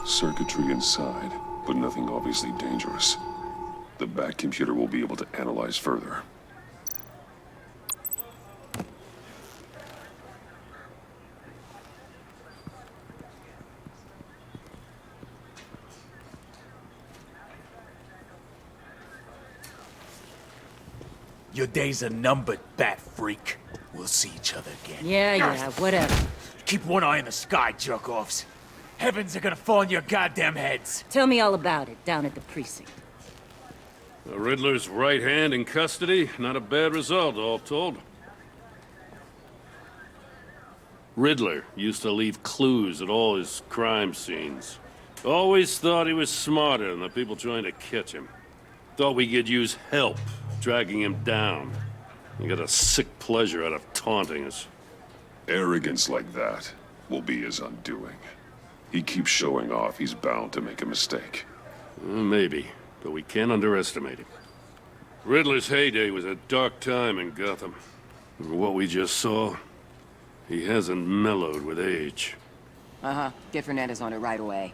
Circuitry inside, but nothing obviously dangerous. The back computer will be able to analyze further. Your days are numbered, bat freak. We'll see each other again. Yeah, whatever. Keep one eye in the sky, jerk-offs. Heavens are gonna fall on your goddamn heads. Tell me all about it down at the precinct. The Riddler's right hand in custody. Not a bad result, all told. Riddler used to leave clues at all his crime scenes. Always thought he was smarter than the people trying to catch him. Thought we could use help, dragging him down. He got a sick pleasure out of taunting us. Arrogance like that will be his undoing. He keeps showing off, he's bound to make a mistake. Maybe, but we can't underestimate him. Riddler's heyday was a dark time in Gotham. For what we just saw, he hasn't mellowed with age. Get Fernandez on it right away.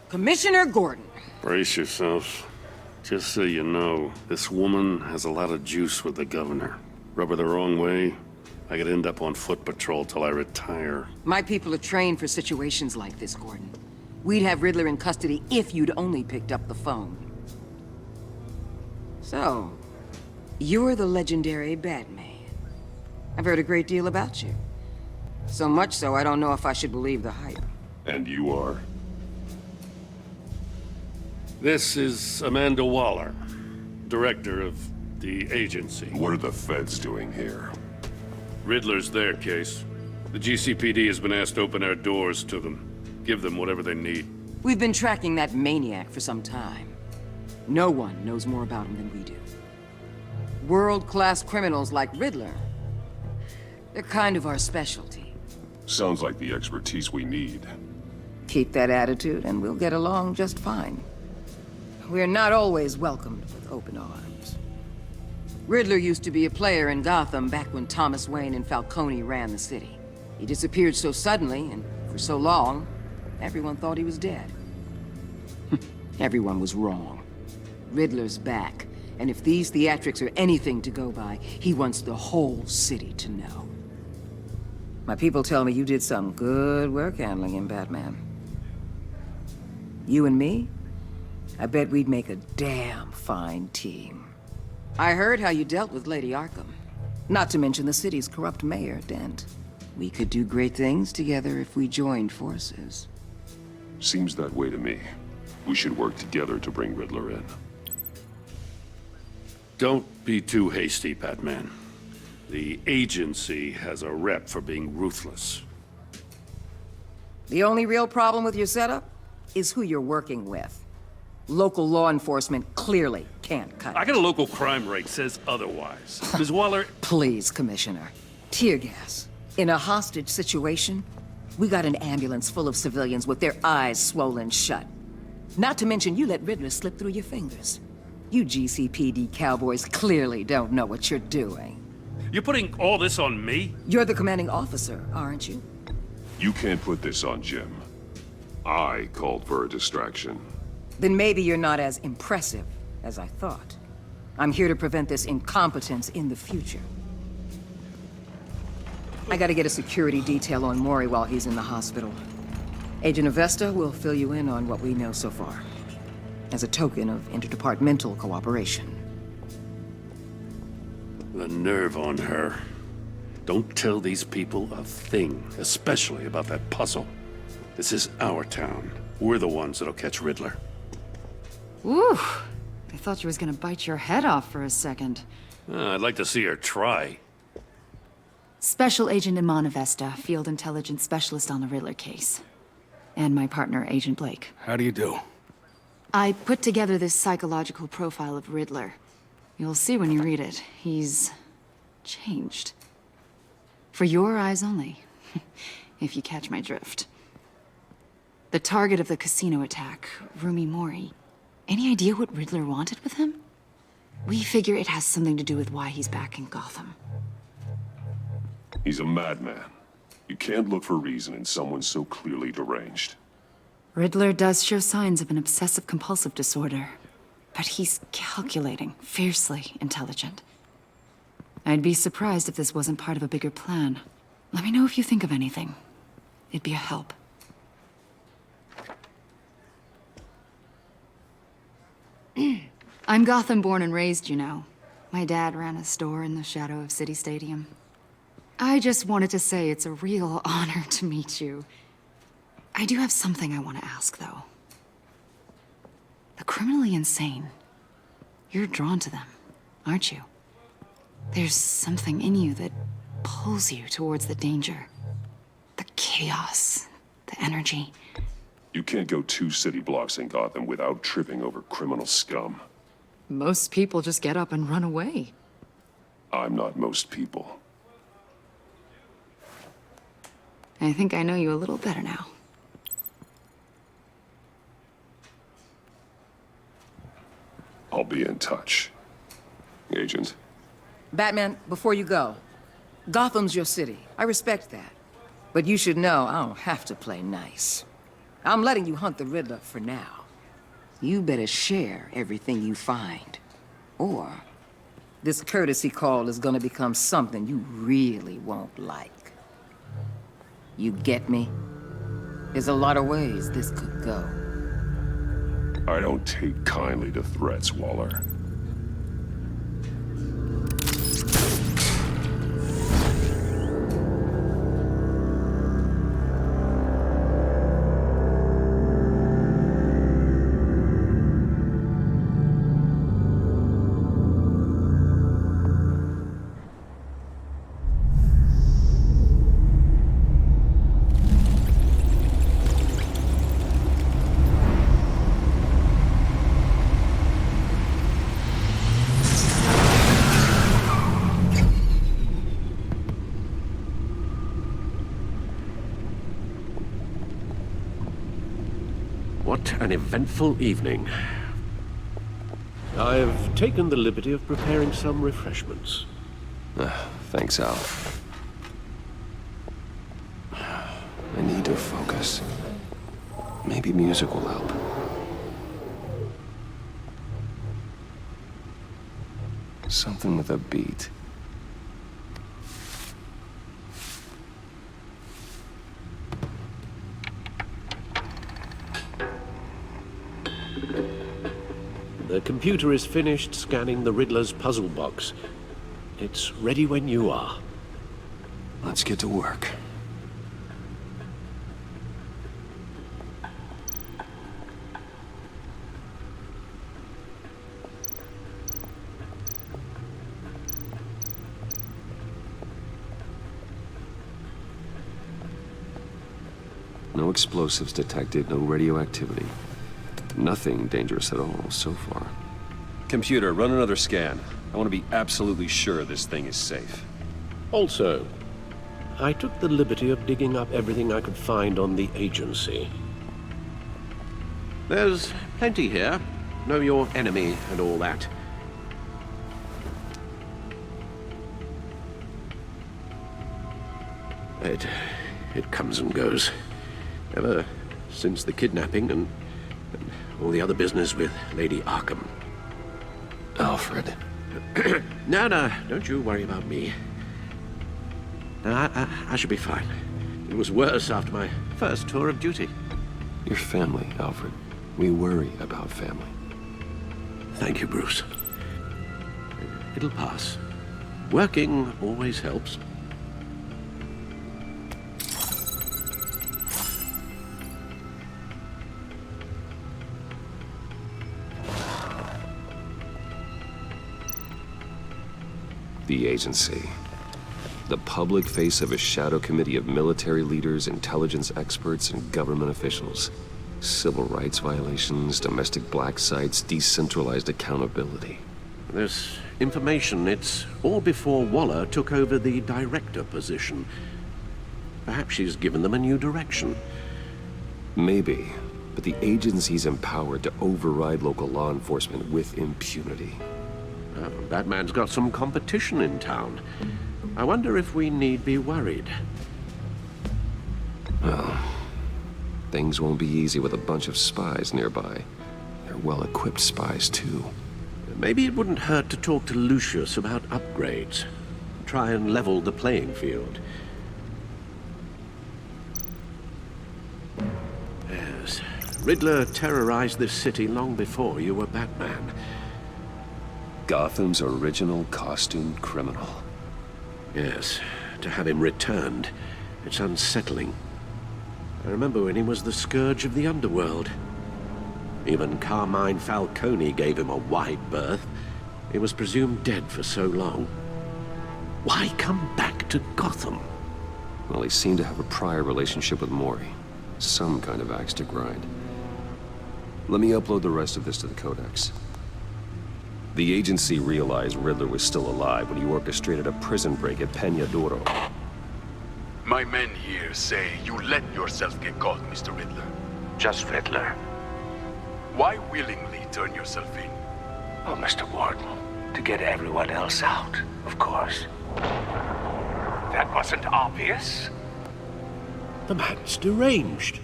Commissioner Gordon. Brace yourselves. Just so you know, this woman has a lot of juice with the governor. Rub her the wrong way, I could end up on foot patrol till I retire. My people are trained for situations like this, Gordon. We'd have Riddler in custody if you'd only picked up the phone. So, you're the legendary Batman. I've heard a great deal about you. So much so, I don't know if I should believe the hype. And you are? This is Amanda Waller, director of the agency. What are the feds doing here? Riddler's their case. The GCPD has been asked to open our doors to them. Give them whatever they need. We've been tracking that maniac for some time. No one knows more about him than we do. World-class criminals like Riddler. They're kind of our specialty. Sounds like the expertise we need. Keep that attitude and we'll get along just fine. We're not always welcomed with open arms. Riddler used to be a player in Gotham back when Thomas Wayne and Falcone ran the city. He disappeared so suddenly and for so long, everyone thought he was dead. Everyone was wrong. Riddler's back, and if these theatrics are anything to go by, he wants the whole city to know. My people tell me you did some good work handling him, Batman. You and me? I bet we'd make a damn fine team. I heard how you dealt with Lady Arkham. Not to mention the city's corrupt mayor, Dent. We could do great things together if we joined forces. Seems that way to me. We should work together to bring Riddler in. Don't be too hasty, Batman. The agency has a rep for being ruthless. The only real problem with your setup is who you're working with. Local law enforcement clearly can't cut it. I got a local crime rate says otherwise. Ms. Waller... Please, Commissioner. Tear gas. In a hostage situation, we got an ambulance full of civilians with their eyes swollen shut. Not to mention you let Riddler slip through your fingers. You GCPD cowboys clearly don't know what you're doing. You're putting all this on me? You're the commanding officer, aren't you? You can't put this on Jim. I called for a distraction. Then maybe you're not as impressive as I thought. I'm here to prevent this incompetence in the future. I gotta get a security detail on Mori while he's in the hospital. Agent Avesta will fill you in on what we know so far, as a token of interdepartmental cooperation. The nerve on her. Don't tell these people a thing, especially about that puzzle. This is our town. We're the ones that'll catch Riddler. Ooh, I thought you was gonna bite your head off for a second. I'd like to see her try. Special Agent Iman Avesta, Field Intelligence Specialist on the Riddler case. And my partner, Agent Blake. How do you do? I put together this psychological profile of Riddler. You'll see when you read it. He's changed. For your eyes only, if you catch my drift. The target of the casino attack, Rumi Mori. Any idea what Riddler wanted with him? We figure it has something to do with why he's back in Gotham. He's a madman. You can't look for reason in someone so clearly deranged. Riddler does show signs of an obsessive-compulsive disorder, but he's calculating, fiercely intelligent. I'd be surprised if this wasn't part of a bigger plan. Let me know if you think of anything. It'd be a help. I'm Gotham born and raised, you know. My dad ran a store in the shadow of City Stadium. I just wanted to say it's a real honor to meet you. I do have something I want to ask, though. The criminally insane. You're drawn to them, aren't you? There's something in you that pulls you towards the danger. The chaos, the energy. You can't go 2 city blocks in Gotham without tripping over criminal scum. Most people just get up and run away. I'm not most people. I think I know you a little better now. I'll be in touch. Agent. Batman, before you go, Gotham's your city. I respect that. But you should know I don't have to play nice. I'm letting you hunt the Riddler for now. You better share everything you find. Or this courtesy call is gonna become something you really won't like. You get me? There's a lot of ways this could go. I don't take kindly to threats, Waller. What an eventful evening. I've taken the liberty of preparing some refreshments. Thanks, Al. I need to focus. Maybe music will help. Something with a beat. The computer is finished scanning the Riddler's puzzle box. It's ready when you are. Let's get to work. No explosives detected, no radioactivity. Nothing dangerous at all so far. Computer, run another scan. I want to be absolutely sure this thing is safe. Also, I took the liberty of digging up everything I could find on the agency. There's plenty here. Know your enemy and all that. It comes and goes. Ever since the kidnapping and all the other business with Lady Arkham. Alfred. No, don't you worry about me. No, I should be fine. It was worse after my first tour of duty. Your family, Alfred. We worry about family. Thank you, Bruce. It'll pass. Working always helps. The agency. The public face of a shadow committee of military leaders, intelligence experts, and government officials. Civil rights violations, domestic black sites, decentralized accountability. This information, it's all before Waller took over the director position. Perhaps she's given them a new direction. Maybe, but the agency's empowered to override local law enforcement with impunity. Batman's got some competition in town. I wonder if we need be worried. Well, Things won't be easy with a bunch of spies nearby. They're well-equipped spies, too. Maybe it wouldn't hurt to talk to Lucius about upgrades. Try and level the playing field. Yes. Riddler terrorized this city long before you were Batman. Gotham's original costumed criminal. Yes. To have him returned, it's unsettling. I remember when he was the scourge of the underworld. Even Carmine Falcone gave him a wide berth. He was presumed dead for so long. Why come back to Gotham? Well, he seemed to have a prior relationship with Mori. Some kind of axe to grind. Let me upload the rest of this to the Codex. The agency realized Riddler was still alive when he orchestrated a prison break at Peña Duro. My men here say you let yourself get caught, Mr. Riddler. Just Riddler. Why willingly turn yourself in? Oh, Mr. Warden, to get everyone else out, of course. That wasn't obvious. The man's deranged.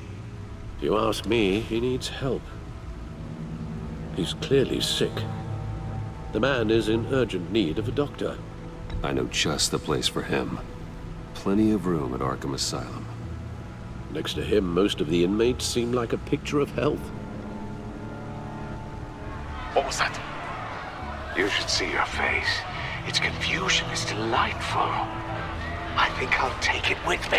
If you ask me, he needs help. He's clearly sick. The man is in urgent need of a doctor. I know just the place for him. Plenty of room at Arkham Asylum. Next to him, most of the inmates seem like a picture of health. What was that? You should see your face. Its confusion is delightful. I think I'll take it with me.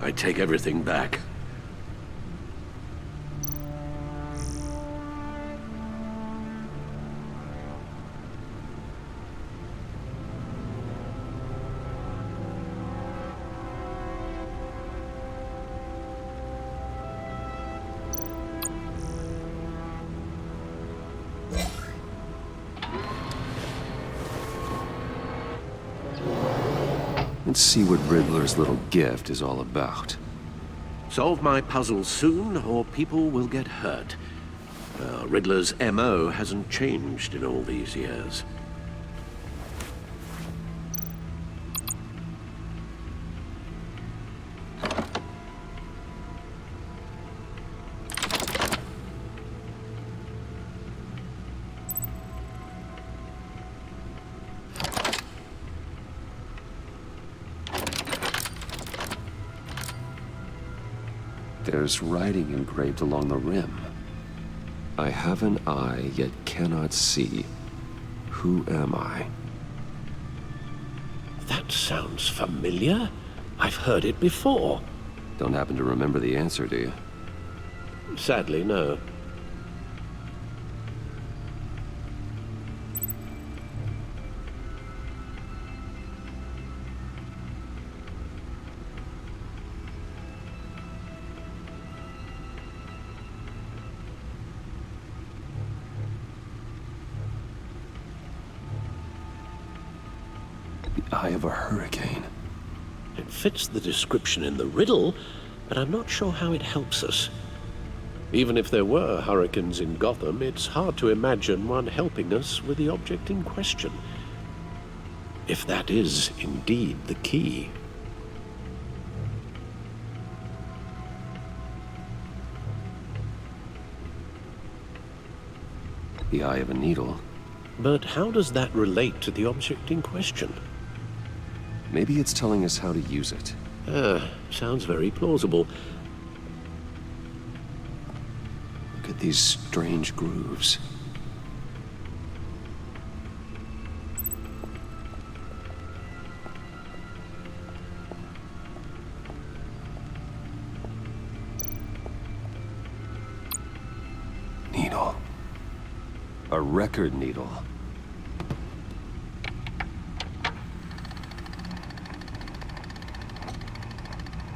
I take everything back. Let's see what Riddler's little gift is all about. Solve my puzzle soon, or people will get hurt. Riddler's MO hasn't changed in all these years. There's writing engraved along the rim. I have an eye, yet cannot see. Who am I? That sounds familiar. I've heard it before. Don't happen to remember the answer, do you? Sadly, no. The eye of a hurricane. It fits the description in the riddle, but I'm not sure how it helps us. Even if there were hurricanes in Gotham, it's hard to imagine one helping us with the object in question. If that is indeed the key. The eye of a needle. But how does that relate to the object in question? Maybe it's telling us how to use it. Sounds very plausible. Look at these strange grooves. Needle. A record needle.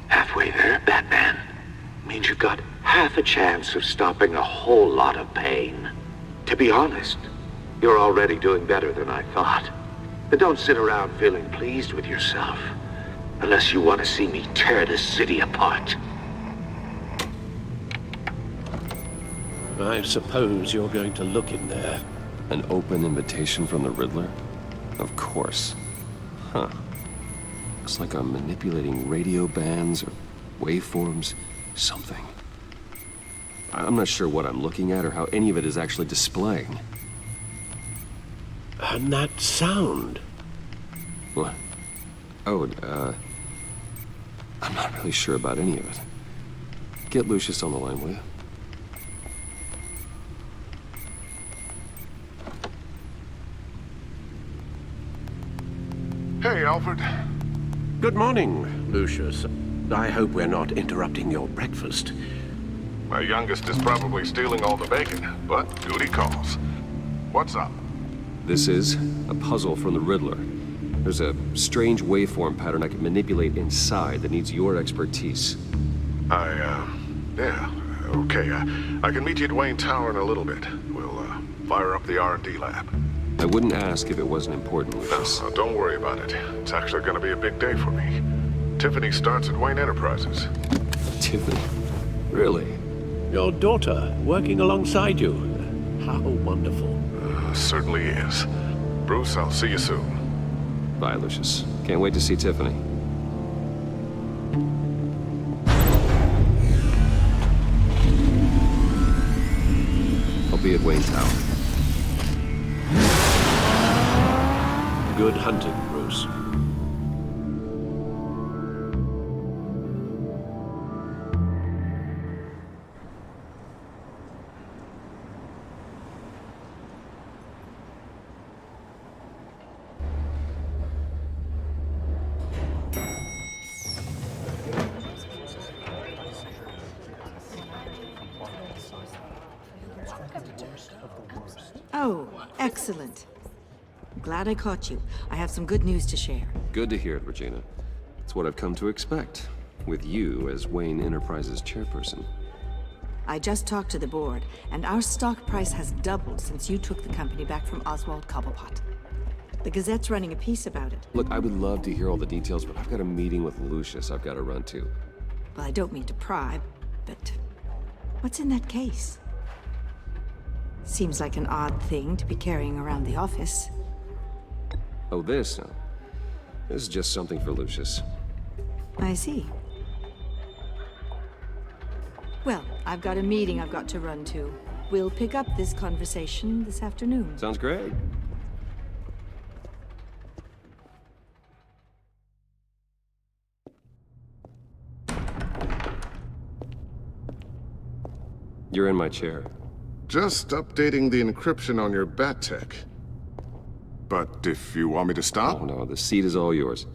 Halfway there, Batman. Means you've got half a chance of stopping a whole lot of pain. To be honest, you're already doing better than I thought. But don't sit around feeling pleased with yourself. Unless you want to see me tear this city apart. I suppose you're going to look in there. An open invitation from the Riddler? Of course. Huh. Looks like I'm manipulating radio bands or waveforms, something. I'm not sure what I'm looking at or how any of it is actually displaying. And that sound. What? Oh, I'm not really sure about any of it. Get Lucius on the line, will you? Hey, Alfred. Good morning, Lucius. I hope we're not interrupting your breakfast. My youngest is probably stealing all the bacon, but duty calls. What's up? This is a puzzle from the Riddler. There's a strange waveform pattern I can manipulate inside that needs your expertise. Yeah, okay. I can meet you at Wayne Tower in a little bit. We'll, fire up the R&D lab. I wouldn't ask if it wasn't important, Lucius. No, don't worry about it. It's actually gonna be a big day for me. Tiffany starts at Wayne Enterprises. Tiffany? Really? Your daughter working alongside you. How wonderful. Certainly is. Bruce, I'll see you soon. Bye, Lucius. Can't wait to see Tiffany. I'll be at Wayne Tower. Good hunting, Bruce. Oh, excellent. Glad I caught you. I have some good news to share. Good to hear it, Regina. It's what I've come to expect, with you as Wayne Enterprises chairperson. I just talked to the board, and our stock price has doubled since you took the company back from Oswald Cobblepot. The Gazette's running a piece about it. Look, I would love to hear all the details, but I've got a meeting with Lucius I've got to run to. Well, I don't mean to pry, but what's in that case? Seems like an odd thing to be carrying around the office. Oh, this? No. This is just something for Lucius. I see. Well, I've got a meeting I've got to run to. We'll pick up this conversation this afternoon. Sounds great. You're in my chair. Just updating the encryption on your bat tech. But if you want me to stop? Oh, no, the seat is all yours.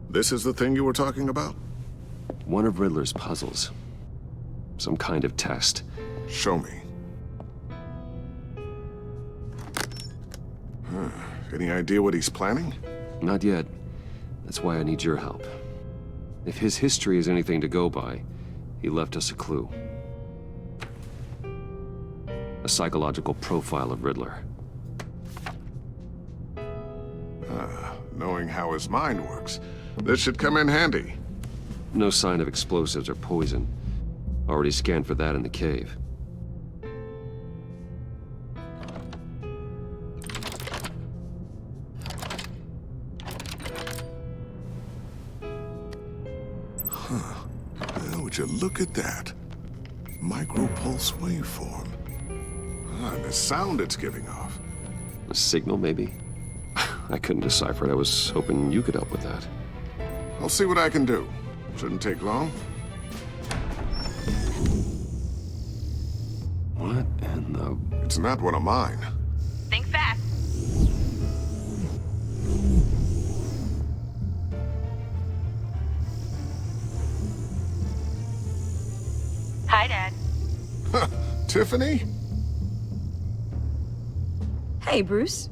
This is the thing you were talking about? One of Riddler's puzzles. Some kind of test. Show me. Any idea what he's planning? Not yet. That's why I need your help. If his history is anything to go by, he left us a clue. A psychological profile of Riddler. Knowing how his mind works, this should come in handy. No sign of explosives or poison. Already scanned for that in the cave. Would you look at that? Micropulse waveform. And the sound it's giving off. A signal, maybe? I couldn't decipher it. I was hoping you could help with that. I'll see what I can do. Shouldn't take long. What in the... It's not one of mine. Think fast. Hi, Dad. Tiffany? Hey, Bruce.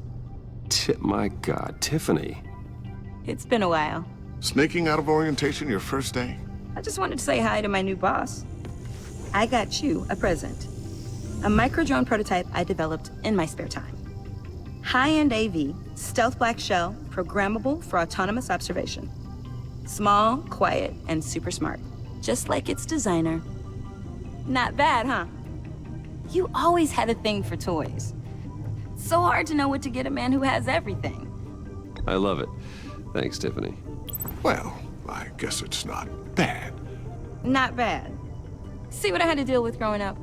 My God, Tiffany. It's been a while. Sneaking out of orientation your first day? I just wanted to say hi to my new boss. I got you a present. A micro-drone prototype I developed in my spare time. High-end AV, stealth black shell, programmable for autonomous observation. Small, quiet, and super smart. Just like its designer. Not bad, huh? You always had a thing for toys. So hard to know what to get a man who has everything. I love it. Thanks, Tiffany. Well, I guess it's not bad. Not bad. See what I had to deal with growing up?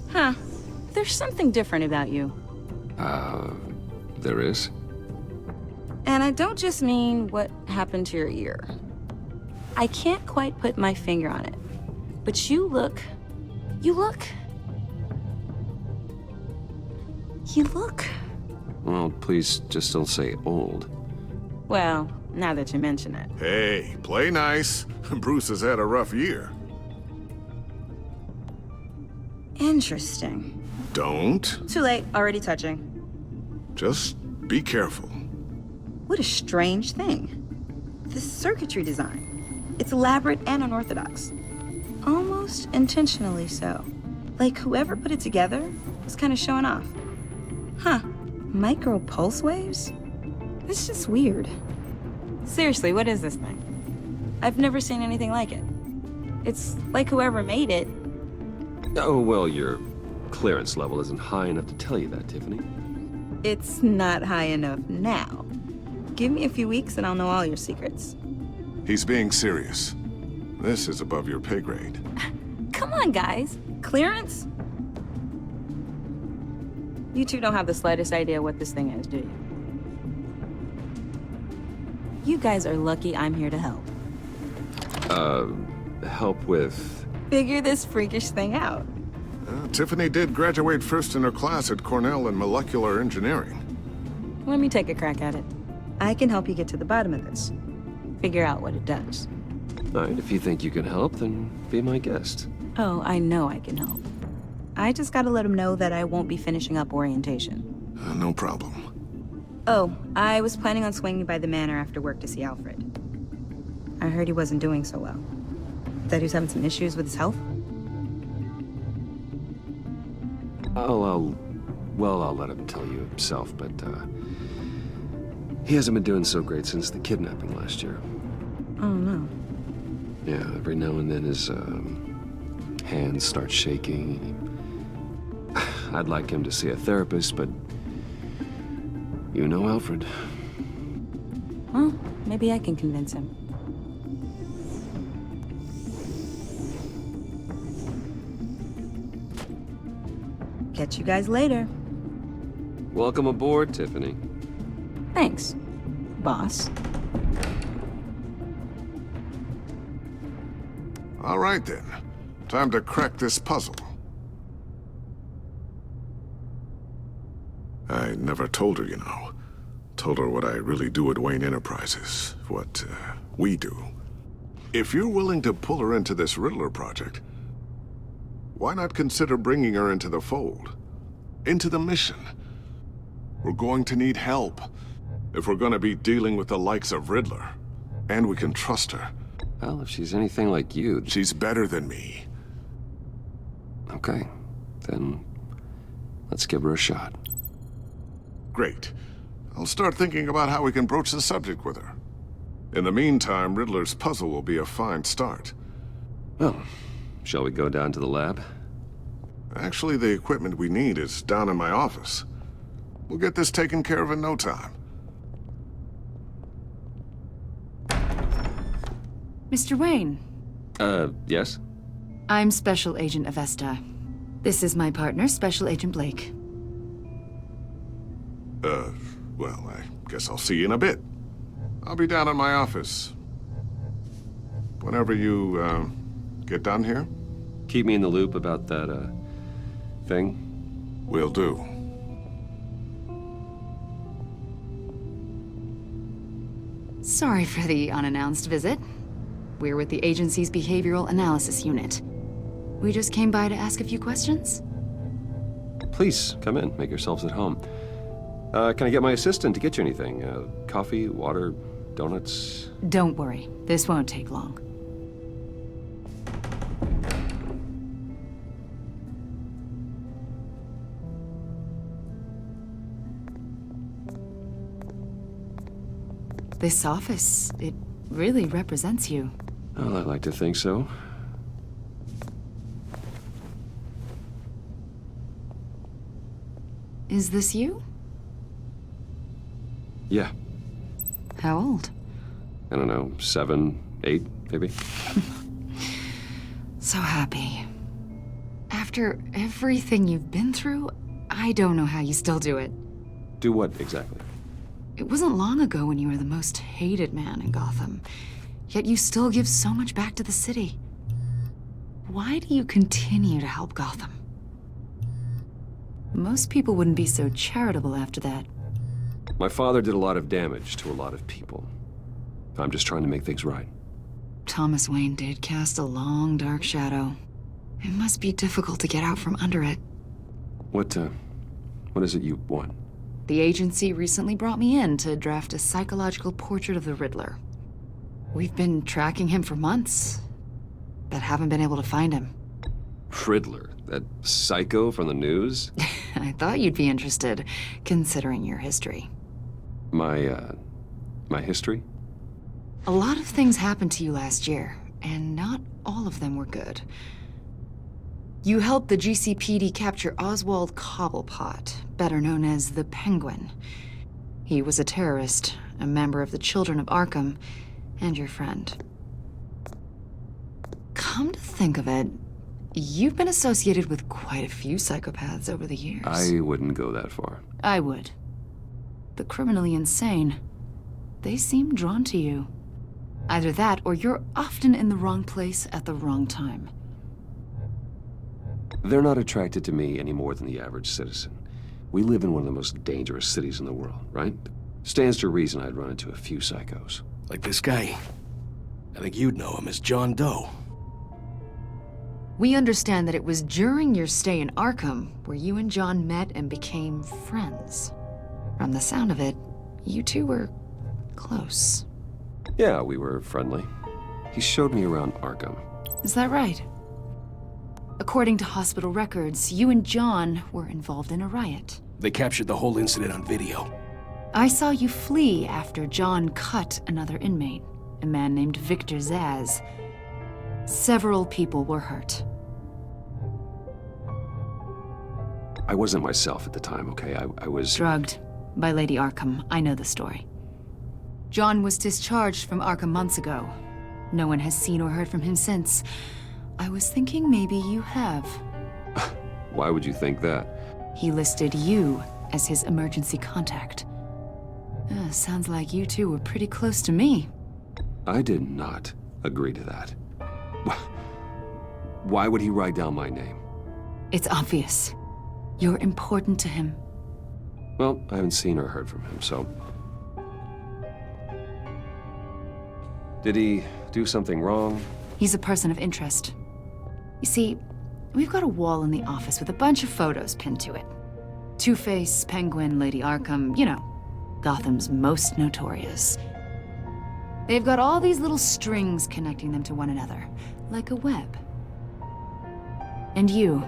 Huh. There's something different about you. There is? And I don't just mean what happened to your ear. I can't quite put my finger on it. But you look... Well, please just don't say old. Well, now that you mention it. Hey, play nice. Bruce has had a rough year. Interesting. Don't. Too late, already touching. Just be careful. What a strange thing. This circuitry design. It's elaborate and unorthodox. Almost intentionally so. Like whoever put it together was kind of showing off. Huh. Micro pulse waves? It's just weird. Seriously, what is this thing? I've never seen anything like it. It's like whoever made it. Oh, well, your clearance level isn't high enough to tell you that, Tiffany. It's not high enough now. Give me a few weeks and I'll know all your secrets. He's being serious. This is above your pay grade. Come on, guys. Clearance? You two don't have the slightest idea what this thing is, do you? You guys are lucky I'm here to help. Help with... Figure this freakish thing out. Tiffany did graduate first in her class at Cornell in molecular engineering. Let me take a crack at it. I can help you get to the bottom of this. Figure out what it does. All right, if you think you can help, then be my guest. Oh, I know I can help. I just gotta let him know that I won't be finishing up orientation. No problem. Oh, I was planning on swinging by the manor after work to see Alfred. I heard he wasn't doing so well. That he was having some issues with his health? I'll let him tell you himself, but, he hasn't been doing so great since the kidnapping last year. Oh, no. Yeah, every now and then his, hands start shaking. I'd like him to see a therapist, but you know Alfred. Well, maybe I can convince him. Catch you guys later. Welcome aboard, Tiffany. Thanks, boss. All right, then. Time to crack this puzzle. I never told her, you know. Told her what I really do at Wayne Enterprises. What, we do. If you're willing to pull her into this Riddler project, why not consider bringing her into the fold? Into the mission? We're going to need help if we're going to be dealing with the likes of Riddler. And we can trust her. Well, if she's anything like you... She's better than me. Okay. Then let's give her a shot. Great. I'll start thinking about how we can broach the subject with her. In the meantime, Riddler's puzzle will be a fine start. Well, shall we go down to the lab? Actually, the equipment we need is down in my office. We'll get this taken care of in no time. Mr. Wayne. Yes? I'm Special Agent Avesta. This is my partner, Special Agent Blake. Well, I guess I'll see you in a bit. I'll be down in my office. Whenever you, get done here? Keep me in the loop about that, thing? Will do. Sorry for the unannounced visit. We're with the agency's Behavioral Analysis Unit. We just came by to ask a few questions. Please, come in. Make yourselves at home. Can I get my assistant to get you anything? Coffee, water, donuts? Don't worry. This won't take long. This office, it really represents you. Well, I'd like to think so. Is this you? Yeah. How old? I don't know, 7, 8, maybe? So happy. After everything you've been through, I don't know how you still do it. Do what, exactly? It wasn't long ago when you were the most hated man in Gotham, yet you still give so much back to the city. Why do you continue to help Gotham? Most people wouldn't be so charitable after that. My father did a lot of damage to a lot of people. I'm just trying to make things right. Thomas Wayne did cast a long, dark shadow. It must be difficult to get out from under it. What is it you want? The agency recently brought me in to draft a psychological portrait of the Riddler. We've been tracking him for months, but haven't been able to find him. Riddler? That psycho from the news? I thought you'd be interested, considering your history. My history? A lot of things happened to you last year, and not all of them were good. You helped the GCPD capture Oswald Cobblepot, better known as the Penguin. He was a terrorist, a member of the Children of Arkham, and your friend. Come to think of it, you've been associated with quite a few psychopaths over the years. I wouldn't go that far. I would. The criminally insane. They seem drawn to you. Either that, or you're often in the wrong place at the wrong time. They're not attracted to me any more than the average citizen. We live in one of the most dangerous cities in the world, right? Stands to reason I'd run into a few psychos. Like this guy. I think you'd know him as John Doe. We understand that it was during your stay in Arkham where you and John met and became friends. From the sound of it, you two were close. Yeah, we were friendly. He showed me around Arkham. Is that right? According to hospital records, you and John were involved in a riot. They captured the whole incident on video. I saw you flee after John cut another inmate, a man named Victor Zsasz. Several people were hurt. I wasn't myself at the time, okay? I was... Drugged by Lady Arkham. I know the story. John was discharged from Arkham months ago. No one has seen or heard from him since. I was thinking maybe you have. Why would you think that? He listed you as his emergency contact. Sounds like you two were pretty close to me. I did not agree to that. Why would he write down my name? It's obvious. You're important to him. Well, I haven't seen or heard from him, so... Did he do something wrong? He's a person of interest. You see, we've got a wall in the office with a bunch of photos pinned to it. Two-Face, Penguin, Lady Arkham, you know, Gotham's most notorious. They've got all these little strings connecting them to one another, like a web. And you,